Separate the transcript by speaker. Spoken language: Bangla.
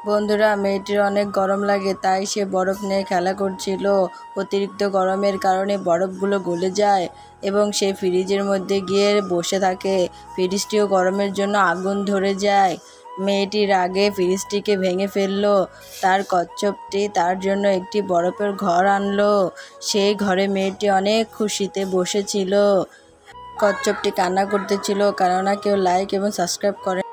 Speaker 1: বন্ধুরা, মেয়েটির অনেক গরম লাগে, তাই সে বরফ নিয়ে খেলা করছিল। অতিরিক্ত গরমের কারণে বরফগুলো গলে যায় এবং সে ফ্রিজের মধ্যে গিয়ে বসে থাকে। ফ্রিজটিও গরমের জন্য আগুন ধরে যায়। মেয়েটি রাগে ফ্রিজটিকে ভেঙে ফেললো। তার কচ্ছপটি তার জন্য একটি বরফের ঘর আনলো। সেই ঘরে মেয়েটি অনেক খুশিতে বসেছিল। কচ্ছপটি কান্না করতেছিল, কেননা কেউ লাইক এবং সাবস্ক্রাইব করে।